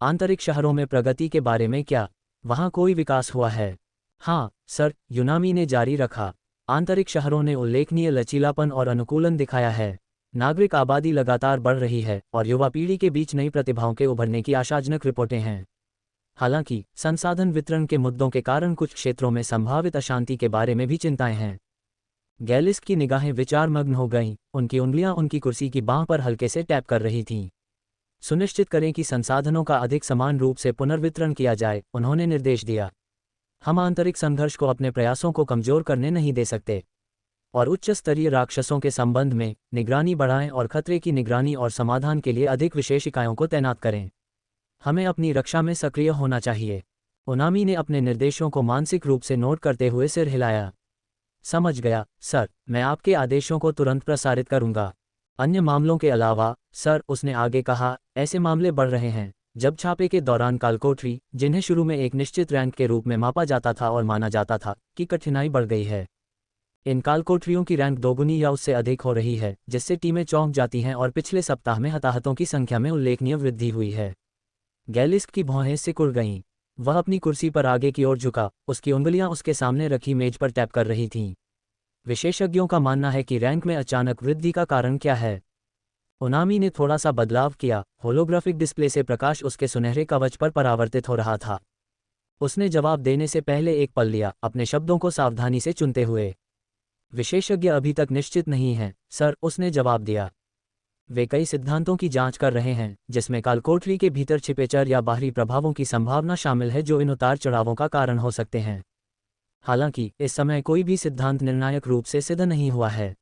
आंतरिक शहरों में प्रगति के बारे में क्या? वहां कोई विकास हुआ है? हाँ, सर, यूनामी ने जारी रखा। आंतरिक शहरों ने उल्लेखनीय लचीलापन और अनुकूलन दिखाया है। नागरिक आबादी लगातार बढ़ रही है और युवा पीढ़ी के बीच नई प्रतिभाओं के उभरने की आशाजनक रिपोर्टें हैं। हालांकि संसाधन वितरण के मुद्दों के कारण कुछ क्षेत्रों में संभावित अशांति के बारे में भी चिंताएं हैं। गैलिस्क की निगाहें विचारमग्न हो गईं। उनकी उंगलियां उनकी कुर्सी की बांह पर हल्के से टैप कर रही थीं। सुनिश्चित करें कि संसाधनों का अधिक समान रूप से पुनर्वितरण किया जाए, उन्होंने निर्देश दिया। हम आंतरिक संघर्ष को अपने प्रयासों को कमजोर करने नहीं दे सकते। और उच्च स्तरीय राक्षसों के संबंध में निगरानी बढ़ाएं और खतरे की निगरानी और समाधान के लिए अधिक विशेष इकाइयों को तैनात करें। हमें अपनी रक्षा में सक्रिय होना चाहिए। ओनामी ने अपने निर्देशों को मानसिक रूप से नोट करते हुए सिर हिलाया। समझ गया, सर, मैं आपके आदेशों को तुरंत प्रसारित करूंगा। अन्य मामलों के अलावा, सर, उसने आगे कहा, ऐसे मामले बढ़ रहे हैं जब छापे के दौरान कालकोठरी, जिन्हें शुरू में एक निश्चित रैंक के रूप में मापा जाता था और माना जाता था, की कठिनाई बढ़ गई है। इन कालकोठरियों की रैंक दोगुनी या उससे अधिक हो रही है, जिससे टीमें चौंक जाती हैं और पिछले सप्ताह में हताहतों की संख्या में उल्लेखनीय वृद्धि हुई है। गैलिस्क की भौहें सिकुड़ गईं। वह अपनी कुर्सी पर आगे की ओर झुका। उसकी उंगलियां उसके सामने रखी मेज पर टैप कर रही थीं। विशेषज्ञों का मानना है कि रैंक में अचानक वृद्धि का कारण क्या है। ओनामी ने थोड़ा सा बदलाव किया। होलोग्राफिक डिस्प्ले से प्रकाश उसके सुनहरे कवच पर परावर्तित हो रहा था। उसने जवाब देने से पहले एक पल लिया, अपने शब्दों को सावधानी से चुनते हुए। विशेषज्ञ अभी तक निश्चित नहीं हैं, सर, उसने जवाब दिया। वे कई सिद्धांतों की जांच कर रहे हैं, जिसमें कालकोठरी के भीतर छिपे चर या बाहरी प्रभावों की संभावना शामिल है जो इन उतार चढ़ावों का कारण हो सकते हैं। हालांकि इस समय कोई भी सिद्धांत निर्णायक रूप से सिद्ध नहीं हुआ है।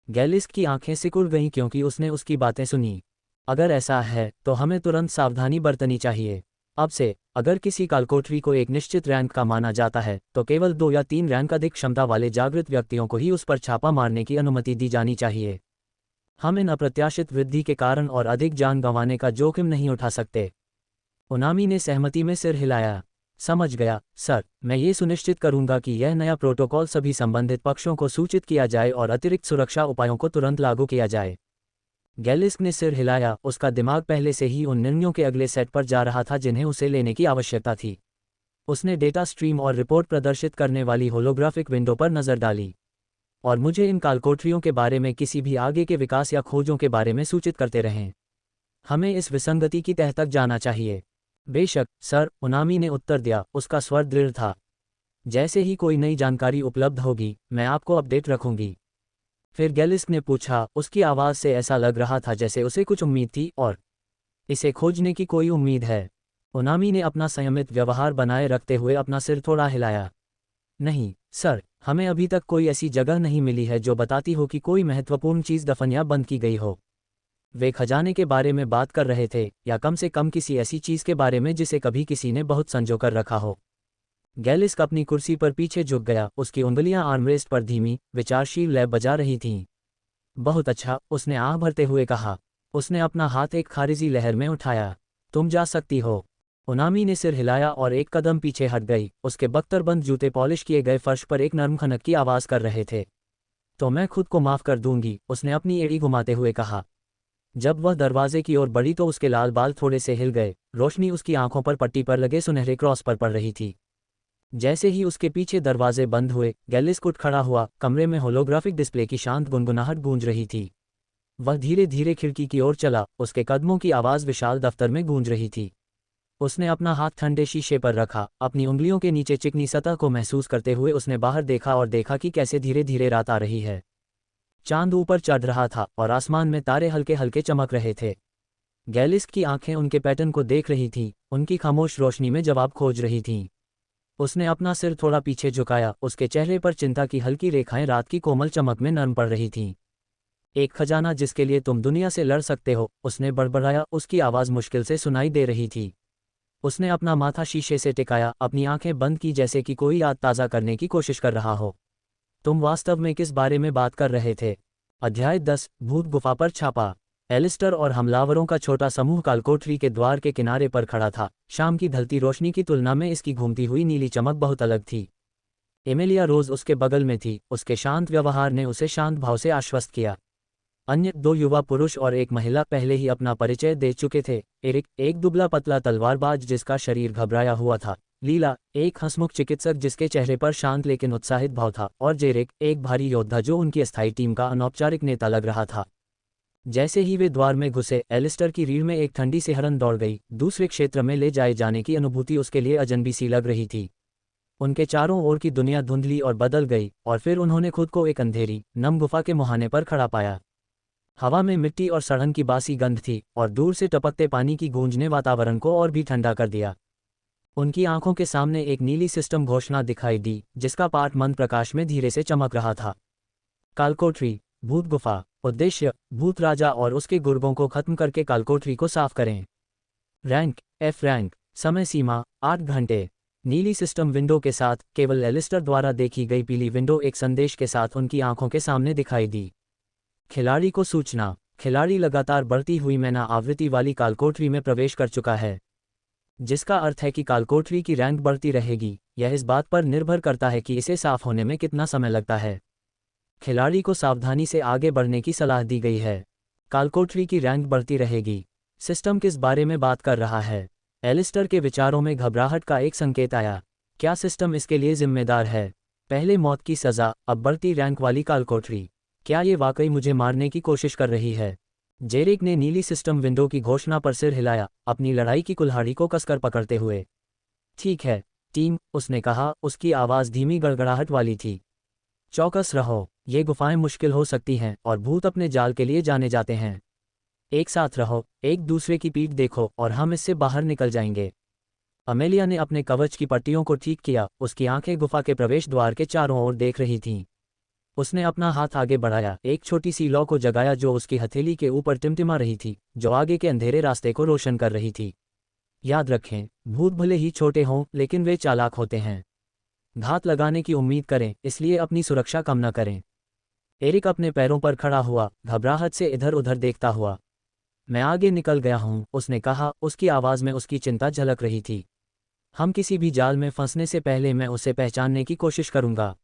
गैलिस्क की आंखें सिकुड़ गईं क्योंकि उसने उसकी बातें सुनी। अगर ऐसा है तो हमें तुरंत सावधानी बरतनी चाहिए। अब से अगर किसी कालकोठरी को एक निश्चित रैंक का माना जाता है तो केवल 2 या 3 रैंक अधिक क्षमता वाले जागृत व्यक्तियों को ही उस पर छापा मारने की अनुमति दी जानी चाहिए। हम इन अप्रत्याशित वृद्धि के कारण और अधिक जान गंवाने का जोखिम नहीं उठा सकते। ओनामी ने सहमति में सिर हिलाया। समझ गया, सर। मैं ये सुनिश्चित करूंगा कि यह नया प्रोटोकॉल सभी संबंधित पक्षों को सूचित किया जाए और अतिरिक्त सुरक्षा उपायों को तुरंत लागू किया जाए। गैलिस्क ने सिर हिलाया। उसका दिमाग पहले से ही उन निर्णयों के अगले सेट पर जा रहा था जिन्हें उसे लेने की आवश्यकता थी। उसने डेटा स्ट्रीम और रिपोर्ट प्रदर्शित करने वाली होलोग्राफिक विंडो पर नज़र डाली। और मुझे इन कालकोठरियों के बारे में किसी भी आगे के विकास या खोजों के बारे में सूचित करते रहें। हमें इस विसंगति की तह तक जाना चाहिए। बेशक, सर, ओनामी ने उत्तर दिया। उसका स्वर दृढ़ था। जैसे ही कोई नई जानकारी उपलब्ध होगी, मैं आपको अपडेट रखूंगी। फिर गैलिस्क ने पूछा। उसकी आवाज़ से ऐसा लग रहा था जैसे उसे कुछ उम्मीद थी। और इसे खोजने की कोई उम्मीद है? ओनामी ने अपना संयमित व्यवहार बनाए रखते हुए अपना सिर थोड़ा हिलाया। नहीं, सर, हमें अभी तक कोई ऐसी जगह नहीं मिली है जो बताती हो कि कोई महत्वपूर्ण चीज़ दफन या बंद की गई हो। वे खजाने के बारे में बात कर रहे थे, या कम से कम किसी ऐसी चीज़ के बारे में जिसे कभी किसी ने बहुत संजो कर रखा हो। गैलिस्क अपनी कुर्सी पर पीछे झुक गया। उसकी उंगलियां आर्मरेस्ट पर धीमी, विचारशील लय बजा रही थीं। बहुत अच्छा, उसने आह भरते हुए कहा। उसने अपना हाथ एक खारिजी लहर में उठाया। तुम जा सकती हो। ओनामी ने सिर हिलाया और एक कदम पीछे हट गई। उसके बख्तरबंद जूते पॉलिश किए गए फर्श पर एक नरम खनक की आवाज़ कर रहे थे। तो मैं खुद को माफ़ कर दूंगी, उसने अपनी एड़ी घुमाते हुए कहा। जब वह दरवाजे की ओर बढ़ी तो उसके लाल बाल थोड़े से हिल गए। रोशनी उसकी आंखों पर पट्टी पर लगे सुनहरे क्रॉस पर पड़ रही थी। जैसे ही उसके पीछे दरवाजे बंद हुए, गैलिस्क उठ खड़ा हुआ। कमरे में होलोग्राफिक डिस्प्ले की शांत गुनगुनाहट गूंज रही थी। वह धीरे धीरे खिड़की की ओर चला। उसके कदमों की आवाज़ विशाल दफ्तर में गूंज रही थी। उसने अपना हाथ ठंडे शीशे पर रखा। अपनी उंगलियों के नीचे चिकनी सतह को महसूस करते हुए उसने बाहर देखा और देखा कि कैसे धीरे धीरे रात आ रही है। चांद ऊपर चढ़ रहा था और आसमान में तारे हल्के हल्के चमक रहे थे। गैलिस्क की आंखें उनके पैटर्न को देख रही थीं, उनकी खामोश रोशनी में जवाब खोज रही थीं। उसने अपना सिर थोड़ा पीछे झुकाया। उसके चेहरे पर चिंता की हल्की रेखाएं रात की कोमल चमक में नरम पड़ रही थीं। एक खजाना जिसके लिए तुम दुनिया से लड़ सकते हो, उसने बड़बड़ाया। उसकी आवाज़ मुश्किल से सुनाई दे रही थी। उसने अपना माथा शीशे से टिकाया, अपनी आंखें बंद की जैसे कि कोई याद ताज़ा करने की कोशिश कर रहा हो। तुम वास्तव में किस बारे में बात कर रहे थे? अध्याय 10, भूत गुफा पर छापा। एलिस्टर और हमलावरों का छोटा समूह कालकोठरी के द्वार के किनारे पर खड़ा था। शाम की ढलती रोशनी की तुलना में इसकी घूमती हुई नीली चमक बहुत अलग थी। एमिलिया रोज उसके बगल में थी। उसके शांत व्यवहार ने उसे शांत भाव से आश्वस्त किया। अन्य 2 युवा पुरुष और एक महिला पहले ही अपना परिचय दे चुके थे। एरिक, एक दुबला पतला तलवारबाज जिसका शरीर घबराया हुआ था। लीला, एक हंसमुख चिकित्सक जिसके चेहरे पर शांत लेकिन उत्साहित भाव था। और जेरेक, एक भारी योद्धा जो उनकी अस्थायी टीम का अनौपचारिक नेता लग रहा था। जैसे ही वे द्वार में घुसे, एलिस्टर की रीढ़ में एक ठंडी सिहरन दौड़ गई। दूसरे क्षेत्र में ले जाए जाने की अनुभूति उसके लिए अजनबी सी लग रही थी। उनके चारों ओर की दुनिया धुंधली और बदल गई, और फिर उन्होंने खुद को एक अंधेरी, नम गुफा के मुहाने पर खड़ा पाया। हवा में मिट्टी और सड़न की बासी गंध थी, और दूर से टपकते पानी की गूंज ने वातावरण को और भी ठंडा कर दिया। उनकी आंखों के सामने एक नीली सिस्टम घोषणा दिखाई दी, जिसका पाठ मंद प्रकाश में धीरे से चमक रहा था। कालकोठरी, भूत गुफा। उद्देश्य, भूत राजा और उसके गुर्गों को खत्म करके कालकोठरी को साफ करें। Rank, F rank. समय सीमा, 8 घंटे। नीली सिस्टम विंडो के साथ, केवल एलिस्टर द्वारा देखी गई पीली विंडो एक संदेश के साथ उनकी आंखों के सामने दिखाई दी। खिलाड़ी को सूचना। खिलाड़ी लगातार बढ़ती हुई मैना आवृत्ति वाली कालकोठरी में प्रवेश कर चुका है, जिसका अर्थ है कि कालकोठरी की रैंक बढ़ती रहेगी। यह इस बात पर निर्भर करता है कि इसे साफ होने में कितना समय लगता है। खिलाड़ी को सावधानी से आगे बढ़ने की सलाह दी गई है। कालकोठरी की रैंक बढ़ती रहेगी। सिस्टम किस बारे में बात कर रहा है? एलिस्टर के विचारों में घबराहट का एक संकेत आया। क्या सिस्टम इसके लिए जिम्मेदार है? पहले मौत की सज़ा, अब बढ़ती रैंक वाली कालकोठरी। क्या ये वाकई मुझे मारने की कोशिश कर रही है? जेरिक ने नीली सिस्टम विंडो की घोषणा पर सिर हिलाया, अपनी लड़ाई की कुल्हाड़ी को कसकर पकड़ते हुए। ठीक है टीम, उसने कहा, उसकी आवाज़ धीमी गड़गड़ाहट वाली थी। चौकस रहो, ये गुफाएं मुश्किल हो सकती हैं और भूत अपने जाल के लिए जाने जाते हैं। एक साथ रहो, एक दूसरे की पीठ देखो और हम इससे बाहर निकल जाएंगे। अमेलिया ने अपने कवच की पट्टियों को ठीक किया, उसकी आंखें गुफा के प्रवेश द्वार के चारों ओर देख रही थीं। उसने अपना हाथ आगे बढ़ाया, एक छोटी सी लौ को जगाया जो उसकी हथेली के ऊपर टिमटिमा रही थी, जो आगे के अंधेरे रास्ते को रोशन कर रही थी। याद रखें, भूत भले ही छोटे हों लेकिन वे चालाक होते हैं। घात लगाने की उम्मीद करें, इसलिए अपनी सुरक्षा कम न करें। एरिक अपने पैरों पर खड़ा हुआ, घबराहट से इधर उधर देखता हुआ। मैं आगे निकल गया हूँ, उसने कहा, उसकी आवाज़ में उसकी चिंता झलक रही थी। हम किसी भी जाल में फंसने से पहले मैं उसे पहचानने की कोशिश करूंगा।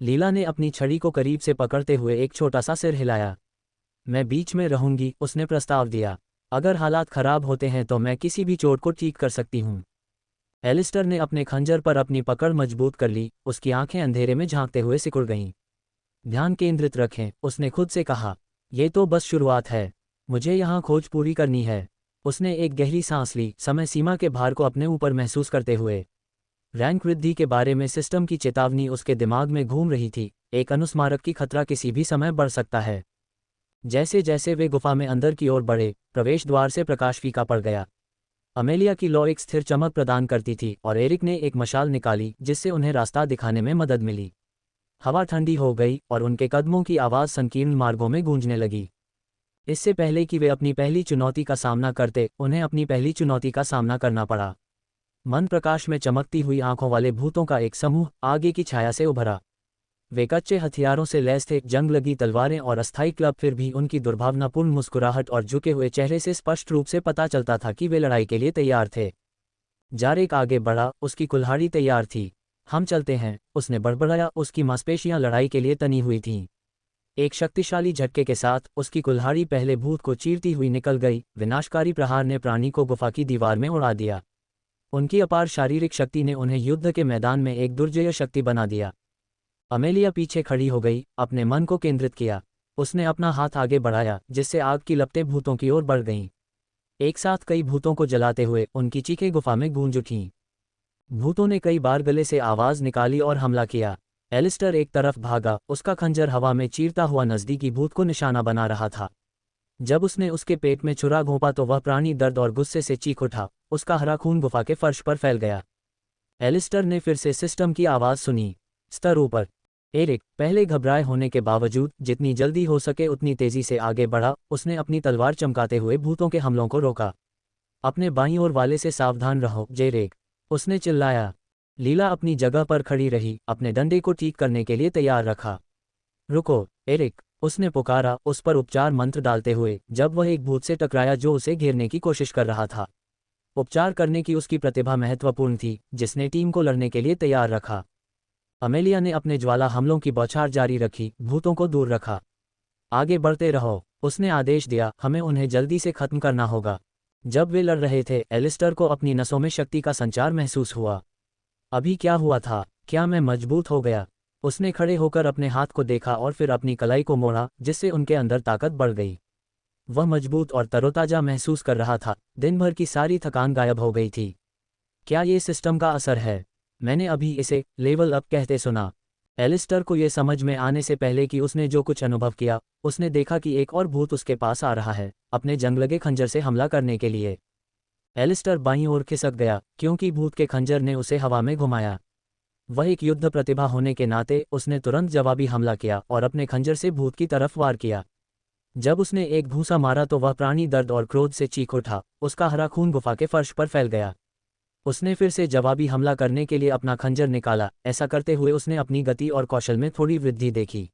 लीला ने अपनी छड़ी को करीब से पकड़ते हुए एक छोटा सा सिर हिलाया। मैं बीच में रहूंगी, उसने प्रस्ताव दिया। अगर हालात खराब होते हैं तो मैं किसी भी चोट को ठीक कर सकती हूँ। एलिस्टर ने अपने खंजर पर अपनी पकड़ मजबूत कर ली, उसकी आंखें अंधेरे में झांकते हुए सिकुड़ गईं। ध्यान केंद्रित रखें, उसने खुद से कहा, ये तो बस शुरुआत है, मुझे यहाँ खोज पूरी करनी है। उसने एक गहरी सांस ली, समय सीमा के भार को अपने ऊपर महसूस करते हुए। रैंक वृद्धि के बारे में सिस्टम की चेतावनी उसके दिमाग में घूम रही थी, एक अनुस्मारक की खतरा किसी भी समय बढ़ सकता है। जैसे जैसे वे गुफा में अंदर की ओर बढ़े, प्रवेश द्वार से प्रकाश फीका पड़ गया। अमेलिया की लौ एक स्थिर चमक प्रदान करती थी और एरिक ने एक मशाल निकाली जिससे उन्हें रास्ता दिखाने में मदद मिली। हवा ठंडी हो गई और उनके कदमों की आवाज़ संकीर्ण मार्गों में गूंजने लगी। इससे पहले कि वे अपनी पहली चुनौती का सामना करते, उन्हें अपनी पहली चुनौती का सामना करना पड़ा। मंद प्रकाश में चमकती हुई आंखों वाले भूतों का एक समूह आगे की छाया से उभरा। वे कच्चे हथियारों से लैस थे, जंग लगी तलवारें और अस्थायी क्लब, फिर भी उनकी दुर्भावनापूर्ण मुस्कुराहट और झुके हुए चेहरे से स्पष्ट रूप से पता चलता था कि वे लड़ाई के लिए तैयार थे। जारेक आगे बढ़ा, उसकी कुल्हाड़ी तैयार थी। हम चलते हैं, उसने बड़बड़ाया, उसकी मांसपेशियां लड़ाई के लिए तनी हुई थीं। एक शक्तिशाली झटके के साथ उसकी कुल्हाड़ी पहले भूत को चीरती हुई निकल गई। विनाशकारी प्रहार ने प्राणी को गुफा की दीवार में उड़ा दिया। उनकी अपार शारीरिक शक्ति ने उन्हें युद्ध के मैदान में एक दुर्जय शक्ति बना दिया। अमेलिया पीछे खड़ी हो गई, अपने मन को केंद्रित किया। उसने अपना हाथ आगे बढ़ाया, जिससे आग की लपटें भूतों की ओर बढ़ गईं। एक साथ कई भूतों को जलाते हुए उनकी चीखें गुफा में गूंज उठीं। भूतों ने कई बार गले से आवाज़ निकाली और हमला किया। एलिस्टर एक तरफ भागा, उसका खंजर हवा में चीरता हुआ नज़दीकी भूत को निशाना बना रहा था। जब उसने उसके पेट में छुरा घोंपा तो वह प्राणी दर्द और गुस्से से चीख उठा, उसका हरा खून गुफा के फर्श पर फैल गया। एलिस्टर ने फिर से सिस्टम की आवाज़ सुनी, स्तर ऊपर। एरिक, पहले घबराए होने के बावजूद, जितनी जल्दी हो सके उतनी तेजी से आगे बढ़ा। उसने अपनी तलवार चमकाते हुए भूतों के हमलों को रोका। अपने बाईं ओर वाले से सावधान रहो, जेरेक, उसने चिल्लाया। लीला अपनी जगह पर खड़ी रही, अपने डंडे को ठीक करने के लिए तैयार रखा। रुको, एरिक, उसने पुकारा, उस पर उपचार मंत्र डालते हुए, जब वह एक भूत से टकराया जो उसे घेरने की कोशिश कर रहा था। उपचार करने की उसकी प्रतिभा महत्वपूर्ण थी, जिसने टीम को लड़ने के लिए तैयार रखा। अमेलिया ने अपने ज्वाला हमलों की बौछार जारी रखी, भूतों को दूर रखा। आगे बढ़ते रहो, उसने आदेश दिया, हमें उन्हें जल्दी से खत्म करना होगा। जब वे लड़ रहे थे, एलिस्टर को अपनी नसों में शक्ति का संचार महसूस हुआ। अभी क्या हुआ था? क्या मैं मजबूत हो गया? उसने खड़े होकर अपने हाथ को देखा और फिर अपनी कलाई को मोड़ा, जिससे उनके अंदर ताकत बढ़ गई। वह मजबूत और तरोताजा महसूस कर रहा था, दिन भर की सारी थकान गायब हो गई थी। क्या ये सिस्टम का असर है? मैंने अभी इसे लेवल अप कहते सुना। एलिस्टर को यह समझ में आने से पहले कि उसने जो कुछ अनुभव किया, उसने देखा कि एक और भूत उसके पास आ रहा है, अपने जंगलगे खंजर से हमला करने के लिए। एलिस्टर बाईं ओर खिसक गया, क्योंकि भूत के खंजर ने उसे हवा में घुमाया। वह एक युद्ध प्रतिभा होने के नाते उसने तुरंत जवाबी हमला किया और अपने खंजर से भूत की तरफ वार किया। जब उसने एक घूंसा मारा तो वह प्राणी दर्द और क्रोध से चीख उठा, उसका हरा खून गुफा के फर्श पर फैल गया। उसने फिर से जवाबी हमला करने के लिए अपना खंजर निकाला, ऐसा करते हुए उसने अपनी गति और कौशल में थोड़ी वृद्धि देखी।